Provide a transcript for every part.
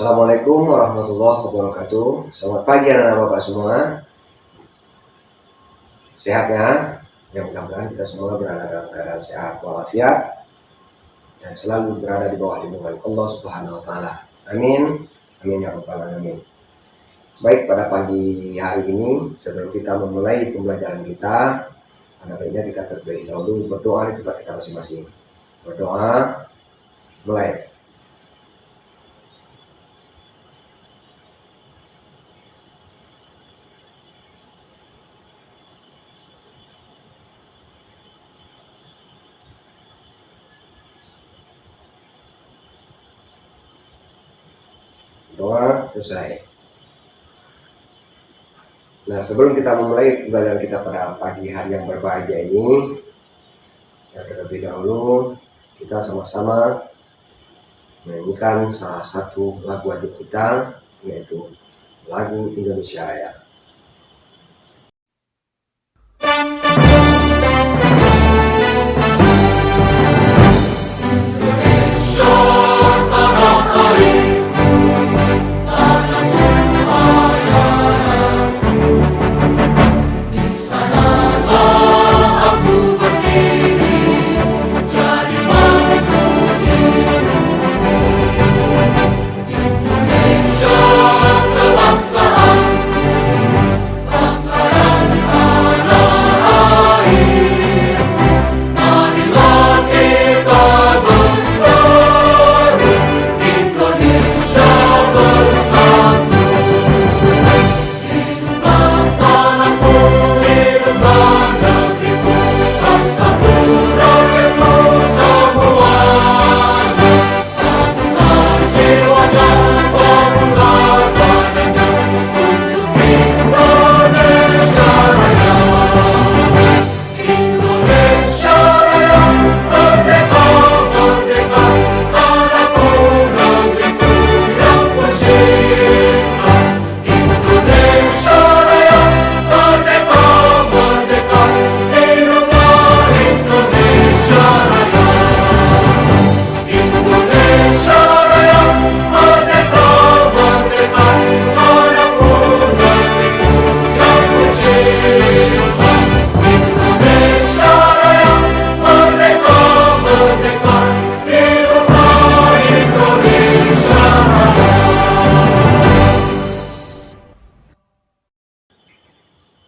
Assalamualaikum warahmatullahi wabarakatuh. Selamat pagi anak-anak bapak semua. Sehatnya, ya mudah-mudahan kita semua berada dalam keadaan sehat walafiat dan selalu berada di bawah lindungan Allah Subhanahu wa taala. Amin. Amin ya rabbal alamin. Baik, pada pagi hari ini sebelum kita memulai pembelajaran kita, pada baiknya kita terlebih dahulu berdoa di tempat kita masing-masing. Berdoa, mulai. Doa selesai. Nah, sebelum kita memulai pembelajaran kita pada pagi hari yang berbahagia ini, yang terlebih dahulu kita sama-sama menyanyikan salah satu lagu wajib kita, yaitu lagu Indonesia Raya.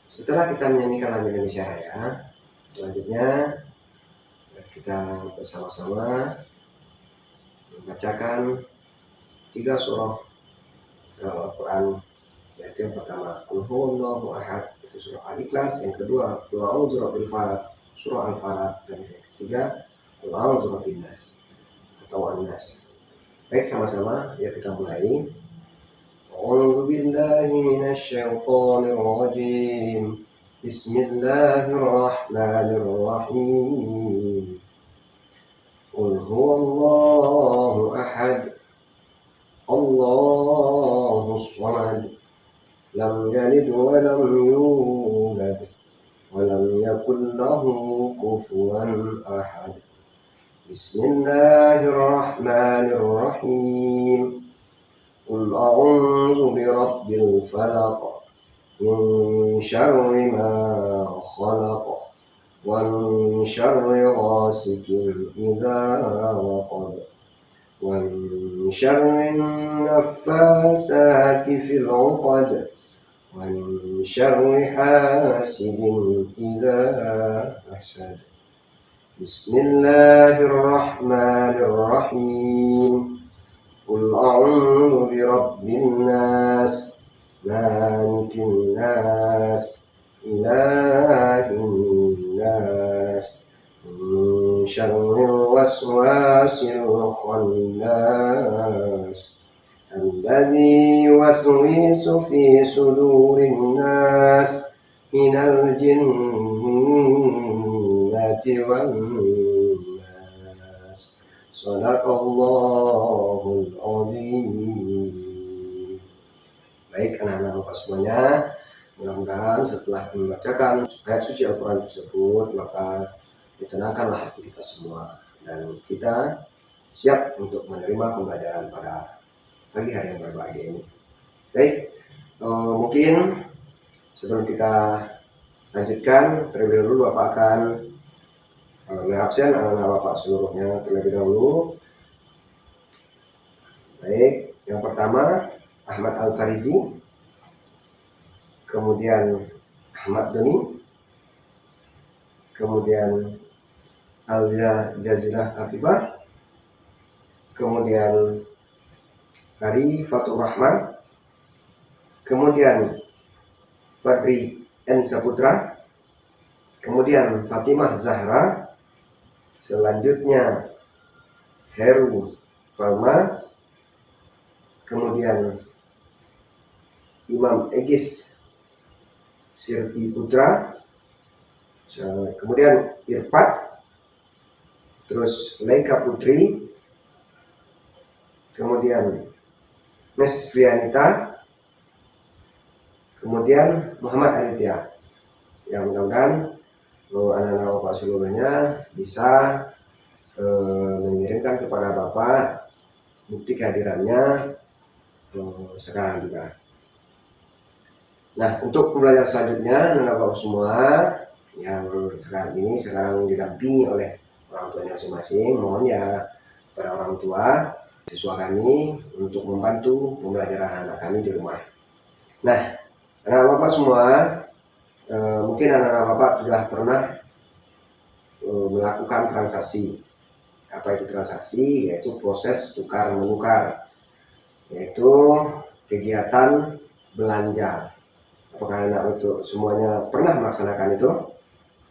Setelah kita menyanyikan lagu Indonesia Raya, selanjutnya kita bersama-sama membacakan 3 surah dalam Al-Quran, yaitu yang pertama Qul huwallahu ahad, itu surah Al-Ikhlas, yang kedua Qul a'udzu birabbil falaq, surah Al-Falaq, dan yang ketiga Qul a'udzu birabbin nas atau An-Nas. Baik, sama-sama ya kita mulai. A'udzu billahi minasy syaithanir rajim. Bismillahirrahmanirrahim. Qul huwallahu ahad, Allahus samad, lam yalid wa lam yulad wa lam yakul lahu kufuwan ahad. Bismillahirrahmanirrahim. Qul a'udzu birabbil falaq, min syarri ma khalaq, wa min syarri ghasikin idza waqab, wa min syarri naffasati fil 'uqad, wa min syarri hasidin idza hasad. Bismillahirrahmanirrahim. Qul a'udzu birabbin nas, malikin nas, ilahin nas, min syarril waswasil khannas, alladzi yuwaswisu fi sudurin nas, minal jinnati wan nas. Shadaqallahul azim. Baik anak-anak bapak semuanya, mudah-mudahan setelah membacakan ayat suci Al-Quran tersebut, maka ditenangkanlah hati kita semua dan kita siap untuk menerima pembelajaran pada pagi hari yang berbahagia ini. Baik, mungkin sebelum kita lanjutkan, terlebih dahulu Bapak akan mengabsen anak-anak Bapak seluruhnya terlebih dahulu. Baik, yang pertama Ahmad Al-Farizi, kemudian Ahmad Doni, kemudian Al-Jazilah Afifah, kemudian Hari Fatur Rahman, kemudian Fadri N. Saputra, kemudian Fatimah Zahra, selanjutnya Heru Falma, kemudian Imam Egis Sirpi Putra, kemudian Irfat, terus Leika Putri, kemudian Mes Fianita, kemudian Muhammad Aditya. Yang mudah-mudahan anak-anak Bapak seluruhnya bisa mengirimkan kepada Bapak bukti kehadirannya sekarang juga. Nah, untuk pembelajaran selanjutnya, anak Bapak semua yang sekarang didampingi oleh orang tuanya masing-masing, mohon ya para orang tua siswa kami untuk membantu pembelajaran anak kami di rumah. Nah, anak Bapak semua, mungkin anak-anak Bapak sudah pernah melakukan transaksi. Apa itu transaksi? Yaitu proses tukar menukar, yaitu kegiatan belanja. Apakah anak itu semuanya pernah melaksanakan itu?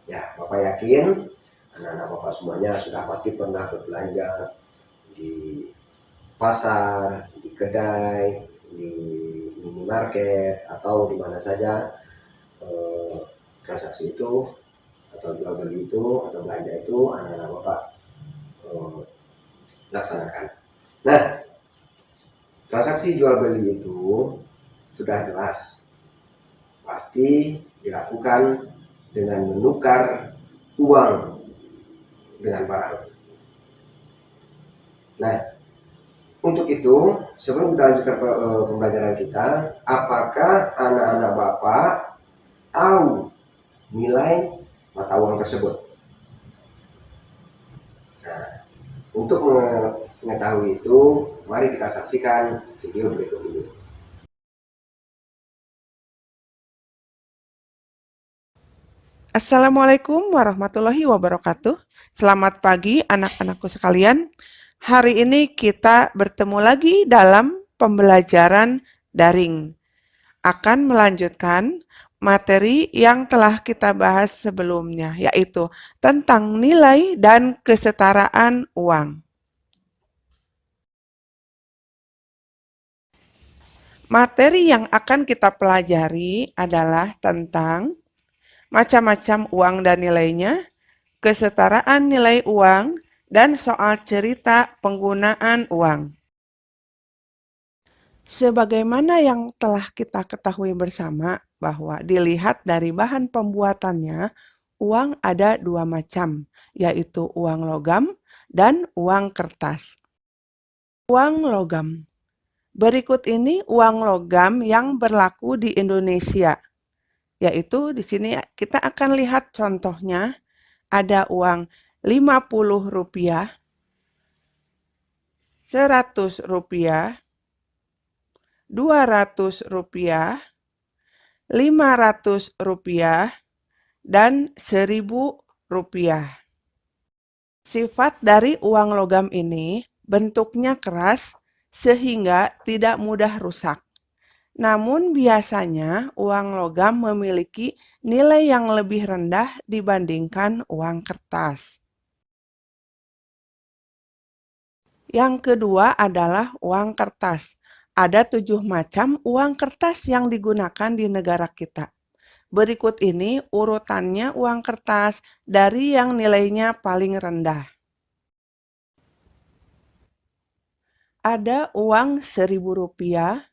Ya, Bapak yakin anak-anak Bapak semuanya sudah pasti pernah berbelanja di pasar, di kedai, di minimarket, atau di mana saja transaksi itu atau jual beli itu atau belanja itu anak-anak Bapak laksanakan. Nah, transaksi jual beli itu sudah jelas pasti dilakukan dengan menukar uang dengan barang. Nah, untuk itu sebelum kita lanjutkan pembelajaran kita, apakah anak-anak Bapak tahu nilai mata uang tersebut? Nah, untuk mengetahui itu, mari kita saksikan video berikut ini. Assalamualaikum warahmatullahi wabarakatuh. Selamat pagi anak-anakku sekalian. Hari ini kita bertemu lagi dalam pembelajaran daring. Akan melanjutkan materi yang telah kita bahas sebelumnya, yaitu tentang nilai dan kesetaraan uang. Materi yang akan kita pelajari adalah tentang macam-macam uang dan nilainya, kesetaraan nilai uang, dan soal cerita penggunaan uang. Sebagaimana yang telah kita ketahui bersama bahwa dilihat dari bahan pembuatannya, uang ada dua macam, yaitu uang logam dan uang kertas. Uang logam. Berikut ini uang logam yang berlaku di Indonesia, yaitu di sini kita akan lihat contohnya. Ada uang Rp50, Rp100, Rp200, Rp500, dan Rp1.000. Sifat dari uang logam ini bentuknya keras sehingga tidak mudah rusak. Namun biasanya uang logam memiliki nilai yang lebih rendah dibandingkan uang kertas. Yang kedua adalah uang kertas. Ada 7 macam uang kertas yang digunakan di negara kita. Berikut ini urutannya uang kertas dari yang nilainya paling rendah. Ada uang Rp1.000,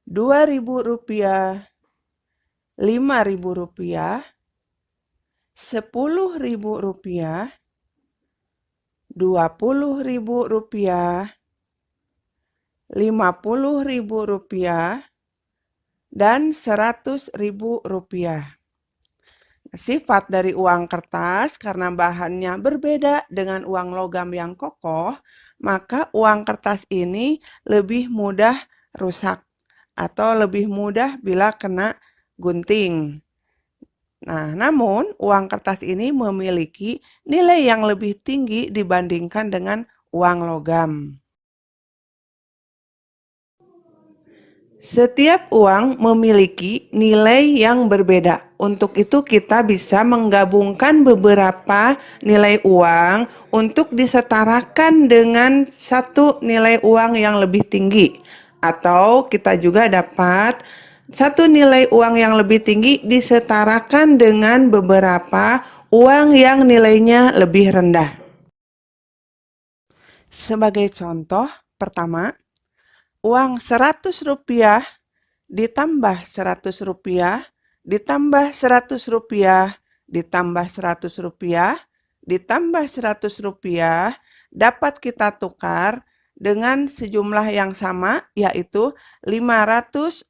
Rp2.000, Rp5.000, Rp10.000, Rp20.000, Rp50.000 dan Rp100.000. Sifat dari uang kertas karena bahannya berbeda dengan uang logam yang kokoh, maka uang kertas ini lebih mudah rusak atau lebih mudah bila kena gunting. Nah, namun uang kertas ini memiliki nilai yang lebih tinggi dibandingkan dengan uang logam. Setiap uang memiliki nilai yang berbeda. Untuk itu kita bisa menggabungkan beberapa nilai uang untuk disetarakan dengan satu nilai uang yang lebih tinggi. Atau kita juga dapat satu nilai uang yang lebih tinggi disetarakan dengan beberapa uang yang nilainya lebih rendah. Sebagai contoh, pertama, uang Rp100 ditambah Rp100 ditambah Rp100 ditambah Rp100 ditambah Rp100 dapat kita tukar dengan sejumlah yang sama, yaitu Rp500.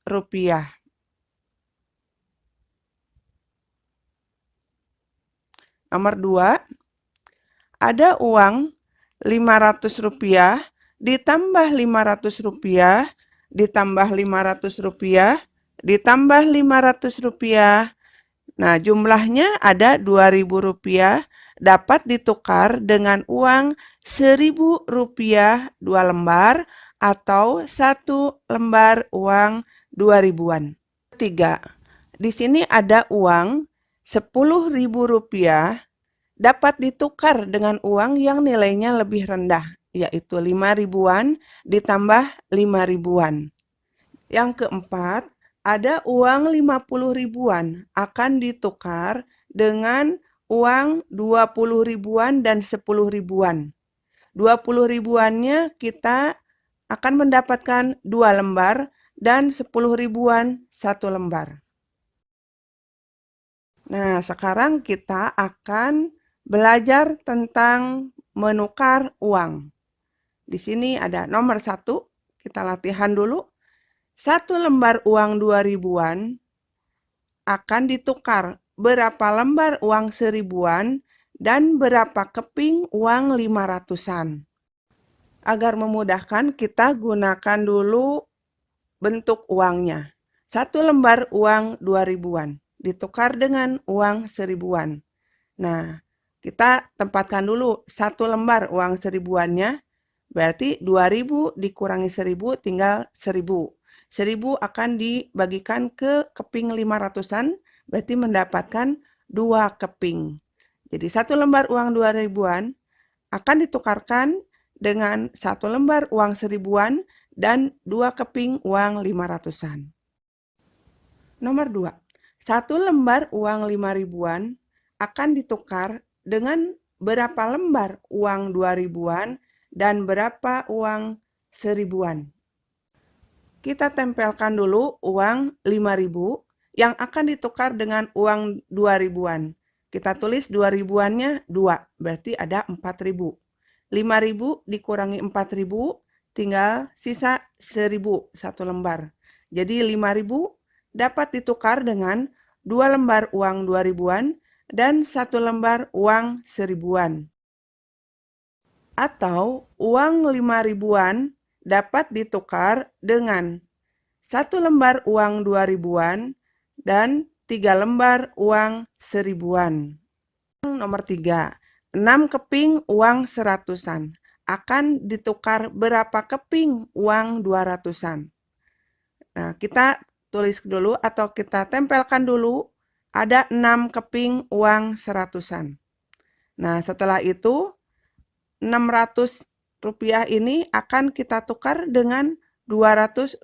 Nomor 2, ada uang Rp500 ditambah Rp500 ditambah Rp500 ditambah Rp500. Nah, jumlahnya ada Rp2.000 dapat ditukar dengan uang Rp1.000 2 lembar atau 1 lembar uang Rp2.000-an. 3. Di sini ada uang Rp10.000 dapat ditukar dengan uang yang nilainya lebih rendah, yaitu Rp5.000-an ditambah Rp5.000-an. Yang keempat, ada uang Rp50.000-an akan ditukar dengan uang Rp20.000-an dan Rp10.000-an. Rp20.000-annya kita akan mendapatkan 2 lembar dan Rp10.000-an 1 lembar. Nah, sekarang kita akan belajar tentang menukar uang. Di sini ada nomor 1, kita latihan dulu. 1 lembar uang Rp2.000-an akan ditukar berapa lembar uang Rp1.000-an dan berapa keping uang Rp500-an. Agar memudahkan, kita gunakan dulu bentuk uangnya. 1 lembar uang Rp2.000-an ditukar dengan uang Rp1.000-an. Nah, kita tempatkan dulu 1 lembar uang Rp1.000-annya, berarti 2.000 dikurangi 1.000 tinggal 1.000. 1.000 akan dibagikan ke keping 500-an, berarti mendapatkan 2 keping. Jadi 1 lembar uang Rp2.000-an akan ditukarkan dengan 1 lembar uang Rp1.000-an dan 2 keping uang 500-an. Nomor 2, 1 lembar uang Rp5.000-an akan ditukar dengan berapa lembar uang Rp2.000-an dan berapa uang Rp1.000-an. Kita tempelkan dulu uang Rp5.000 yang akan ditukar dengan uang Rp2.000-an. Kita tulis Rp2.000-annya 2, berarti ada Rp4.000. Rp5.000 dikurangi Rp4.000, tinggal sisa Rp1.000, 1 lembar. Jadi Rp5.000 dapat ditukar dengan 2 lembar uang Rp2.000-an dan 1 lembar uang Rp1.000-an. Atau uang Rp5.000-an dapat ditukar dengan 1 lembar uang Rp2.000-an dan 3 lembar uang Rp1.000-an. Nomor 3, 6 keping uang 100-an akan ditukar berapa keping uang 200-an. Nah, kita tulis dulu atau kita tempelkan dulu ada 6 keping uang 100-an. Nah, setelah itu Rp600 ini akan kita tukar dengan Rp200.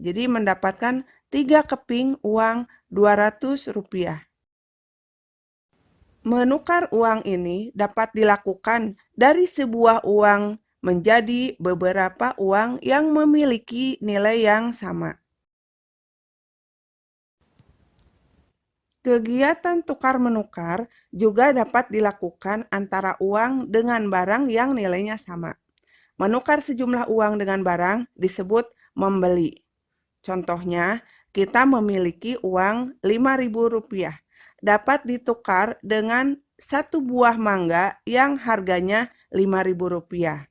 Jadi mendapatkan 3 keping uang Rp200. Menukar uang ini dapat dilakukan dari sebuah uang menjadi beberapa uang yang memiliki nilai yang sama. Kegiatan tukar-menukar juga dapat dilakukan antara uang dengan barang yang nilainya sama. Menukar sejumlah uang dengan barang disebut membeli. Contohnya, kita memiliki uang Rp5.000 dapat ditukar dengan satu buah mangga yang harganya Rp5.000.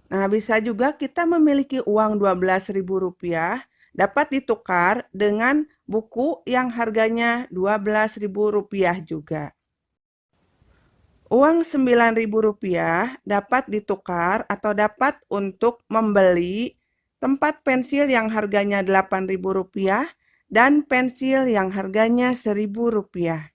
Nah, bisa juga kita memiliki uang Rp12.000 dapat ditukar dengan buku yang harganya Rp12.000 juga. Uang Rp9.000 dapat ditukar atau dapat untuk membeli tempat pensil yang harganya Rp8.000 dan pensil yang harganya Rp1.000.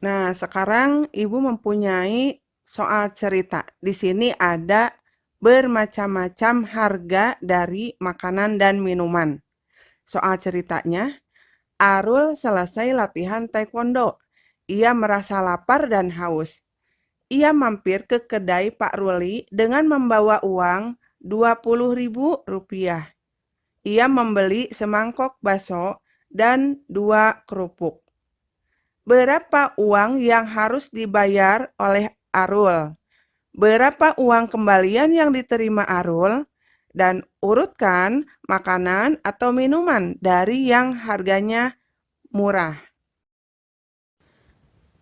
Nah, sekarang Ibu mempunyai soal cerita. Di sini ada bermacam-macam harga dari makanan dan minuman. Soal ceritanya, Arul selesai latihan taekwondo. Ia merasa lapar dan haus. Ia mampir ke kedai Pak Ruli dengan membawa uang Rp20.000. Ia membeli semangkok bakso dan 2 kerupuk. Berapa uang yang harus dibayar oleh Arul? Berapa uang kembalian yang diterima Arul? Dan urutkan makanan atau minuman dari yang harganya murah.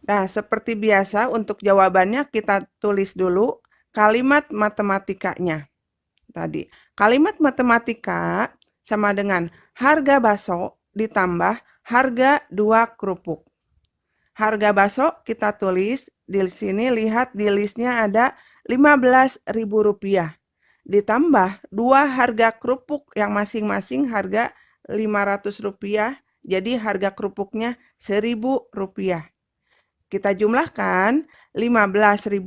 Nah, seperti biasa untuk jawabannya kita tulis dulu kalimat matematikanya. Tadi, kalimat matematika sama dengan harga bakso ditambah harga 2 kerupuk. Harga bakso kita tulis, di sini lihat di listnya ada Rp15.000. Ditambah 2 harga kerupuk yang masing-masing harga Rp500, jadi harga kerupuknya Rp1.000. Kita jumlahkan 15.000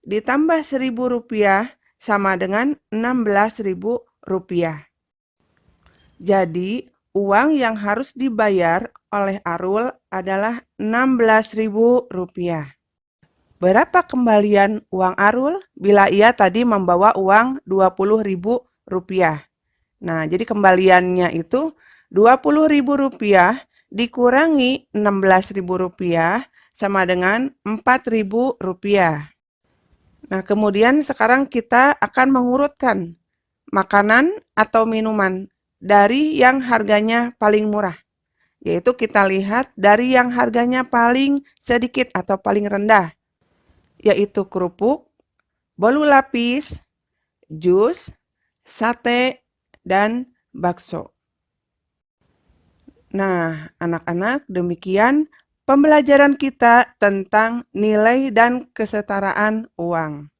ditambah Rp1.000 sama dengan Rp16.000. Jadi, uang yang harus dibayar oleh Arul adalah Rp16.000. Berapa kembalian uang Arul bila ia tadi membawa uang Rp20.000? Nah, jadi kembaliannya itu Rp20.000 dikurangi Rp16.000 sama dengan Rp4.000. Nah, kemudian sekarang kita akan mengurutkan makanan atau minuman dari yang harganya paling murah. Yaitu kita lihat dari yang harganya paling sedikit atau paling rendah. Yaitu kerupuk, bolu lapis, jus, sate, dan bakso. Nah, anak-anak, demikian pembelajaran kita tentang nilai dan kesetaraan uang.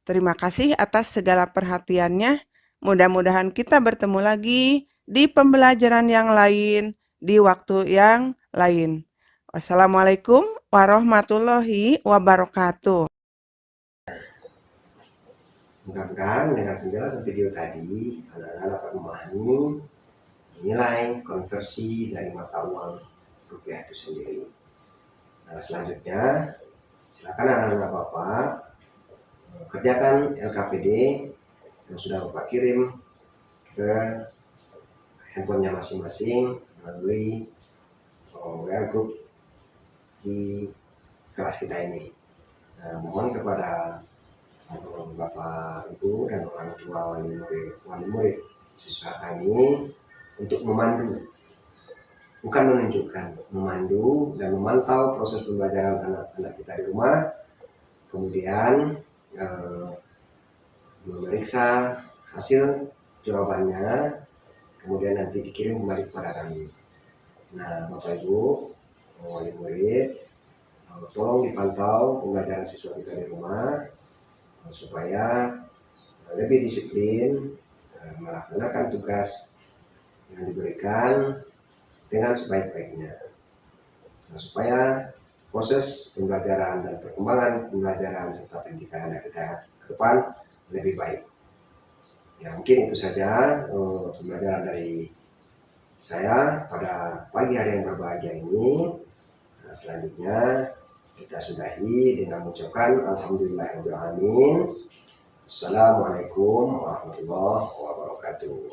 Terima kasih atas segala perhatiannya. Mudah-mudahan kita bertemu lagi di pembelajaran yang lain, di waktu yang lain. Wassalamualaikum warahmatullahi wabarakatuh. Mudah-mudahan dengan penjelasan video tadi, anak-anak dapat memahami nilai konversi dari mata uang rupiah itu sendiri. Nah, selanjutnya, silakan anak-anak Bapak kerjakan LKPD yang sudah Bapak kirim ke handphonenya masing-masing melalui WA group di kelas kita ini. Nah, mohon kepada Bapak Ibu dan orang tua wali murid siswa kami untuk memandu, bukan menunjukkan, memandu dan memantau proses pembelajaran anak-anak kita di rumah, kemudian memeriksa hasil jawabannya, kemudian nanti dikirim kembali kepada kami. Nah, Bapak Ibu wali murid, tolong dipantau pembelajaran siswa kita di rumah supaya lebih disiplin melaksanakan tugas yang diberikan dengan sebaik-baiknya. Nah, supaya proses pembelajaran dan perkembangan pembelajaran serta pendidikan anak kita ke depan lebih baik. Ya, mungkin itu saja pembelajaran dari saya pada pagi hari yang berbahagia ini. Nah, selanjutnya kita sudahi dengan mengucapkan alhamdulillahirabbil alamin. Assalamualaikum warahmatullahi wabarakatuh.